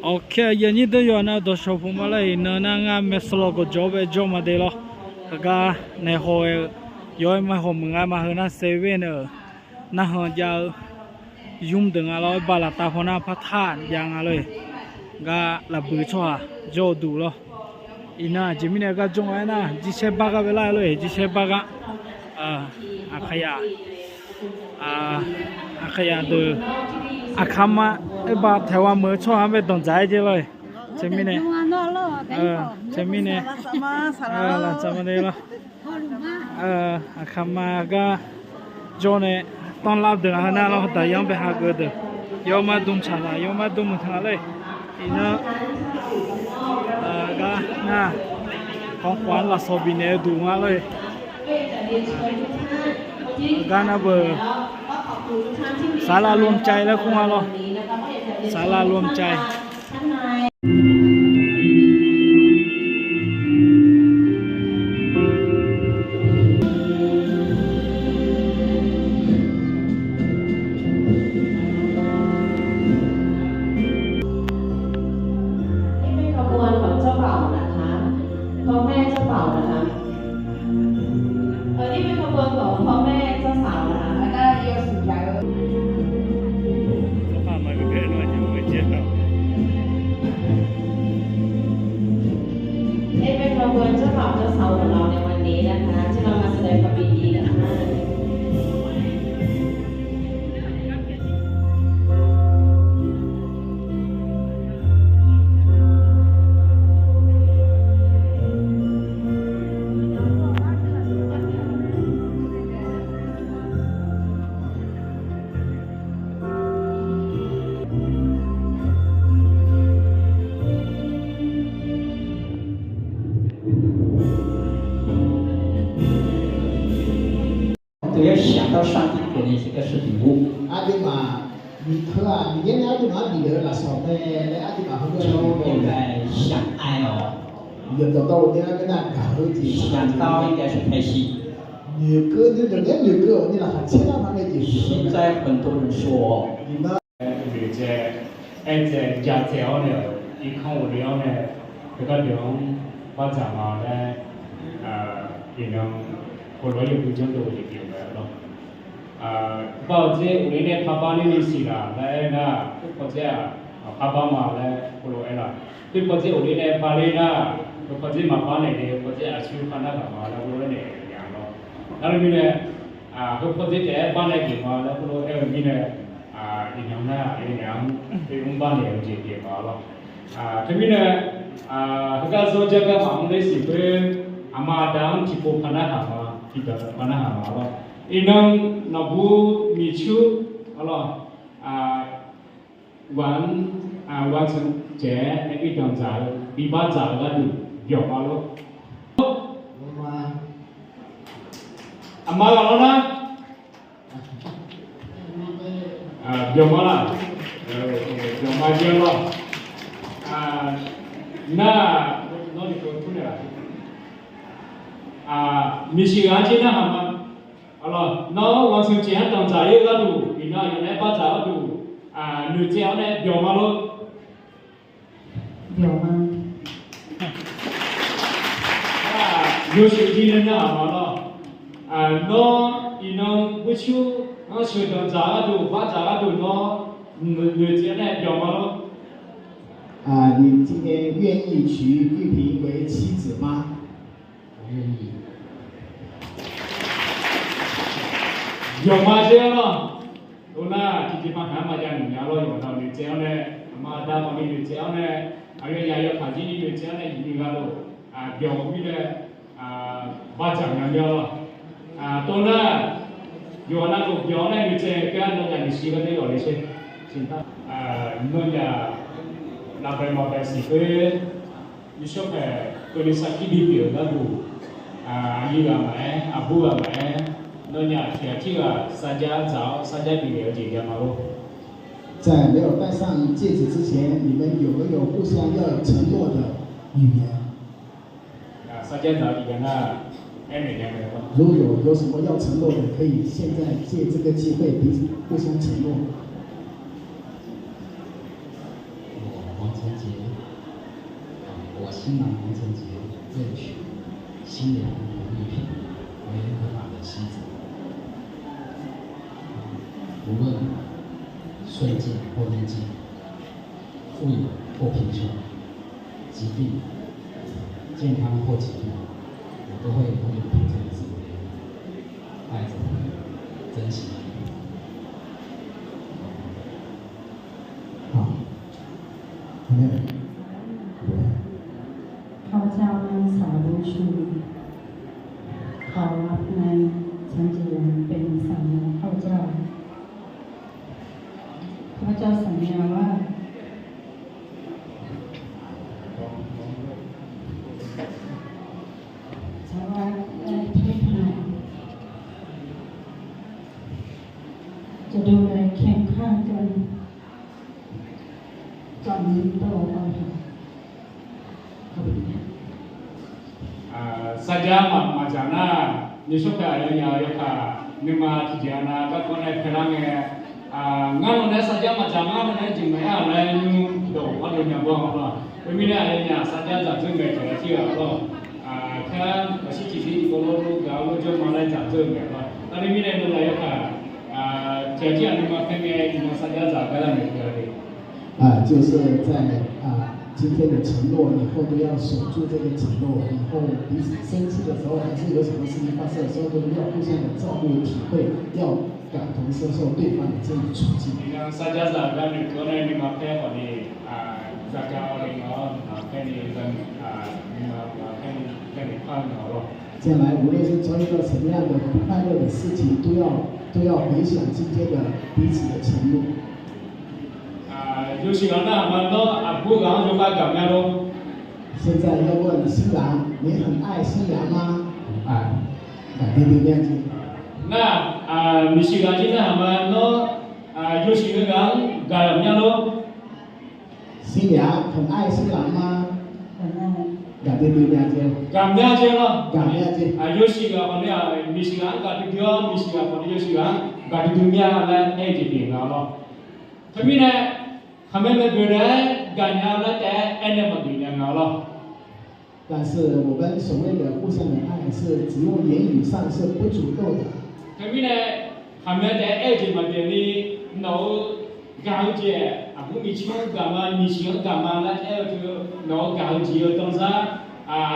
OK，人家都有那都小朋友来，那俺没说了个交呗，交嘛得了。那个那好有嘛好么俺嘛和那7呢，那好叫用等啊了，把那大伙那怕摊样啊嘞，个那不错，就đủ了。ina chỉ mình cái trong ấy na chỉ xe ba cái lại rồi chỉ xe ba cái khaya từ khama ấy bà theo anh mới cho anh về đồng giải chứ rồi chỉ mình này chỉ mình này là sao đây lo khama cái cho này toàn làm được anh nào lo tại yang về học được yêu mà đúng chả là yêu mà đúng một thằng này ina cái naของขวัญละโซบินเนดูมาเลยการนับศาลารวมใจแล้วคุณมาหรอศาลารวมใจ พ่อแม่เจ้าบ่าวนะคะนี่เป็นขบวนของพ่อแม่เจ้าสาวนะคะแล้วก็เรียกสุดใหญ่นี่เป็นขบวนเจ้าบ่าวเจ้าสาวของเราในวันนี้นะคะที่เรามาแสดงความยินดีนะคะ 都要想到上帝给你这个是礼物。阿弟嘛，你他啊，你今天阿弟嘛，你的那上面那阿弟嘛，很多就应该想爱哦，有的到我那跟他搞都几想到应该是开心。女歌那种连女歌，你那还其他方面就是。现在很多人说，你们。người trẻ em trẻ già chéo này đi không có điều này thì có điều bắt chả mà đây thì nó có nói được chúng tôi thì kiểu vậy đó bao giờ 우리 네 파파니 니시라 나에나 그거지야 파파 말에 그러에라 그거지 우리 네 파리나 그거지 마파네 그거지 아주 하나가 말아 그러네 양로 나는 미네 그거지 대 파네 기마라 그러에 미네 인형나 인형 음반에 이제 이게 말로 그러면은 그가서 제가 마음에 싶은 아마 다음 tipo 하나 하마 kita 하나 하마 인형 너무 미추 알아 완성 제 cái dòng giải bị ba giải là đủ dọc vào luôn amma vào đó dòng vào là dòng vào dòng lo na nó đi câu thứ này Michigan chứ na hả mà nó hoàn thành chỉ dòng giải là đủ vì nó hiện nay ba giải là đủ nữ chéo này dòng vào luôn有吗？有些技能啊嘛咯，nó不求学堂咋都发咋都nó女子呢有嘛咯？你今天愿意娶玉萍为妻子吗？我愿意。有嘛这样咯？都那弟弟们看嘛家女伢咯，有到女子呢，嘛大嘛女子呢。아니 야야 가지니 있잖아 이니가로 병위에 바장냐며 또나 요나도 병에 이제 깨는 게 시간이 걸리시 진짜 너냐 나베마베시 유쇼페 그리사키 비비어가도 아이가 말 아부가 말 너냐 티가 사자 비비어 지냐마로 在没有戴上戒指之前，你们有没有互相要承诺的语言？如果有什么要承诺的，可以现在借这个机会彼此互相承诺。我忘记晨节，我新郎王晨节任取新娘黄玉萍为合法的妻子。无论顺境或逆境，富有或贫穷，疾病、健康或疾病，我都会永远陪着你左右，爱着你，珍惜你。好，没有，ข้าพเจ้านางสาวบุญชูขอรับนายชันจีรันเป็นสามีข้าพเจ้าข้าพเจ้าสัญญาว่าจะรักและเทศนาจะดูแลเคียงข้างกันจากนี้ตลอดไปค่ะ saja macana ni soka ayanya yaka ni ma tijana ka kone phelange ngano ne saja macana ne jingaya la nu do alo nya bo ma mi ne ayanya saja za zeng ge ta ti a lo ka si ti si ko lo ga lo jo ma la za zeng ge lo ani mi ne lo la yaka ja ji ani ma phen ge ni saja za ga la ne ga de 就是在今天的承诺以后都要守住这个承诺，以后彼此生气的时候，还是有什么事情发生的时候，都要互相的照顾、体会，要感同身受对方的这种处境。saja za ga ni ko ne ni ma phe ko ni za ga o ni no phe ni zan ni ma phe ni pa no lo 将来无论是遭遇到什么样的不快乐的事情，都要回想今天的彼此的承诺。就是讲那么多不讲就把讲那喽。现在要问新郎，你很爱新娘吗？爱。对对对，那你是讲现在他们咯就是讲讲那喽。新娘很爱新郎吗？很爱。对对对，讲那些咯。讲那些。就是讲我们你是讲讲的叫你是讲我们就是讲讲的dunia啦，哎这边咯。他们呢？हमें में जो है गाना लगता है ऐने मत दिया गालो 但是我们所谓的互相的爱是只用言语上是不足够的。可是呢हमें तो ऐसे मत देनी नो गाँव जे अब मी चिंग गामा मी चिंग गामा ला ऐसे नो गाँव जे तो सा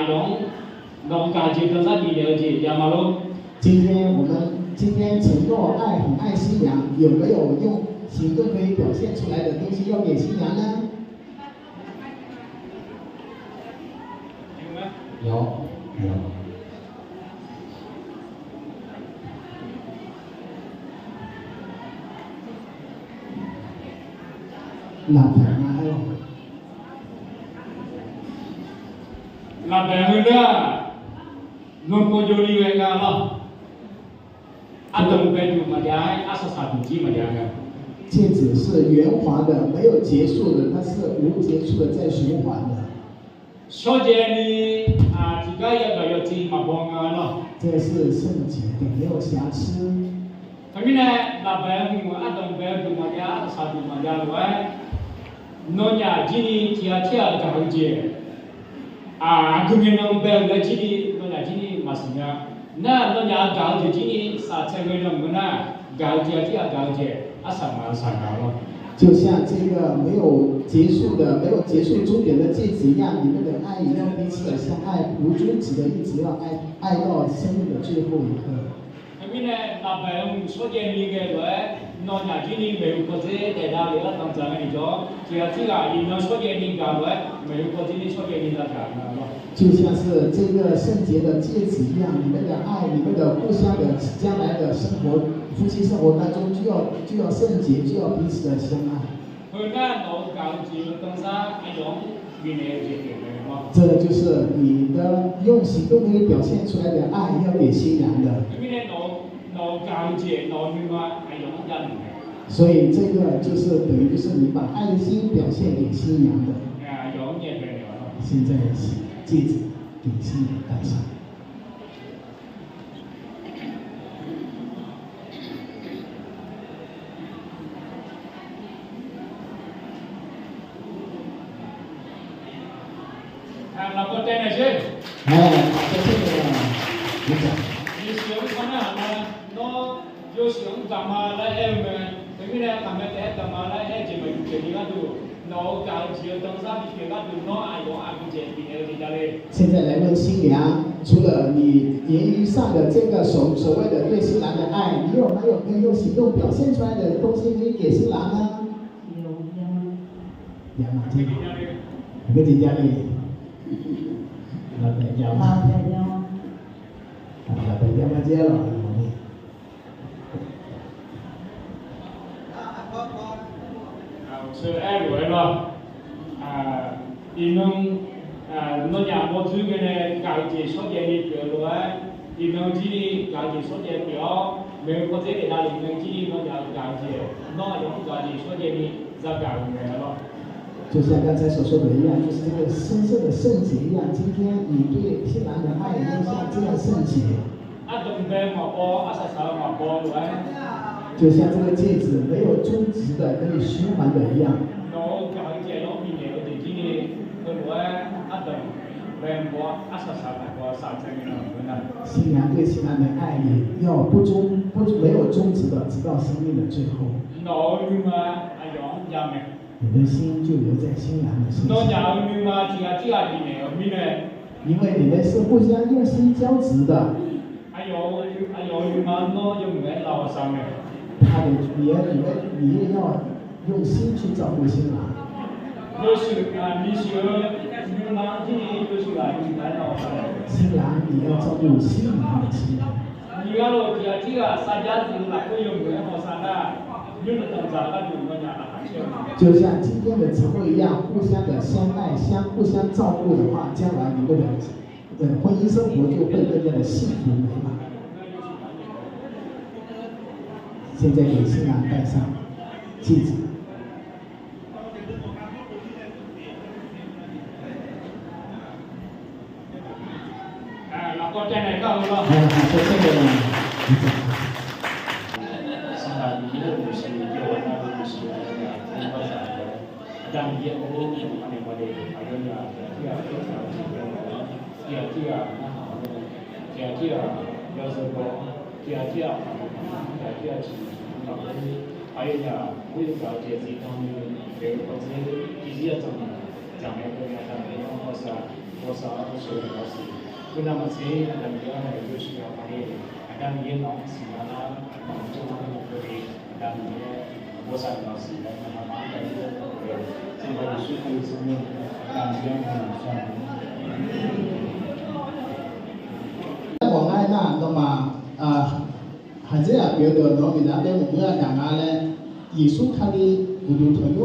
用नो गाँव जे तो सा बिले जे या मालो 今天承诺爱很爱新娘，有没有用行动可以表现出来的东西要给新娘呢？有。那牌吗？还有。那牌会的，弄不就里面干了。Adong baju majai, asal satu ji majai. 戒指是圆滑的，没有结束的，它是无结束的在循环的。小姐你tiga ya gaya ji mabonga lo. 这是圣洁的，没有瑕疵。Kami ne la baju adong baju majai, asal satu majai lo. Nonya jini tia gahau je. Kemudian baju jini nonya jini masnya. Na nonya gahau je jini sa cewek mana gahau je gahau je. 就像这个没有结束终点的戒指一样，你们的爱也要彼此的相爱，无终止的一直要爱到生命的最后一刻。就像是这个圣洁的戒指一样，你们的爱，你们的互相的将来的生活。夫妻生活当中就要圣洁，就要彼此的相爱。这就是你的用行动可以表现出来的爱，要给新娘的。所以这个就是等于就是你把爱心表现给新娘的。现在戒指给新娘戴上。老婆带那些。哎，这个你讲。你喜欢看那嘛？喏，就喜欢干嘛来哎们，对面呢，干嘛在干嘛来哎，就么就你那度，喏，搞只有东山比别那度，喏，哎呦，哎不接比那个家里。现在来问新娘，除了你言语上的这个所谓的对新郎的爱，你有没有用行动表现出来的东西可以给新郎呢？有养马鸡，你个姐家里，老板家老嘛，板娘，老板家嘛接了，是爱来了，因侬侬nhà một thứ cái này cải chỉ số tiền đi kiểu rồi, thì侬chỉ đi cải chỉ số tiền kiểu, mình có thể để đại mình chỉ đi nó nhà cải chỉ, nó dùng cải chỉ số tiền đi ra cải người đó. 就像刚才所说的一样，就是这个深色的圣洁一样。今天你对新郎的爱要像这样圣洁。就像这个戒指没有终止的，可以循环的一样。新娘对新郎的爱也要没有终止的，直到生命的最后。你的心就留在新郎的身上。因为你们是互相用心交织的。他的你也要用心去照顾新郎。新郎你要照顾新郎的心。就像今天的姊妹一样，互相的相爱、互相照顾的话，将来你们的婚姻生活就会更加的幸福美满。现在给新郎戴上戒指。老婆在哪个？在这个。dan dia oh ane mode ayonya dia要是说dia ayonya 我有了解这方面的或者一些讲那个呀或是老师不那么谁那个就是要把你dan dia nak semana untuk memberi dan dia bosan老师来慢慢的现在的师傅是用感觉很像。我爱那么还是啊，别的农民那边我们要干嘛呢？艺术看的古都团队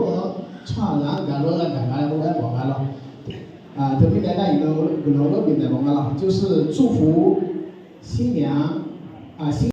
创然干了干嘛？我来讲了。特别在那那边的讲了，就是祝福新娘新。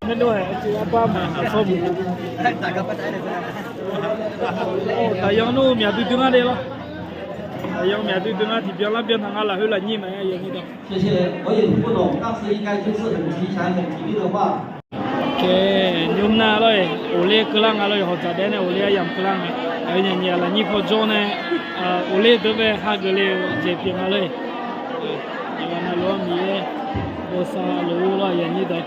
ไม่ด้วยจีว่าป้ามาส้มโอ้แต่ยังนู้มีอะไรดึงอะไรหรอแต่ยังมีอะไรดึงอะไรที่เปลี่ยนแล้วเปลี่ยนทางอะไรให้เราหนีไหมอย่างนี้ต้อง谢谢，我也不懂，当时应该就是很吉祥、很吉利的话。โอเคยุ่งหน้าเลยโอเล่กลางอะไรหัวใจเด่นโอเล่ยำกลางไอ้เนี่ยละนี่พอโจเนี่ยโอเล่ตัวเบหากเลยเจ็บยังอะไรอย่างนั้นล้วนมีโบซาลูละอย่างนี้ต้อง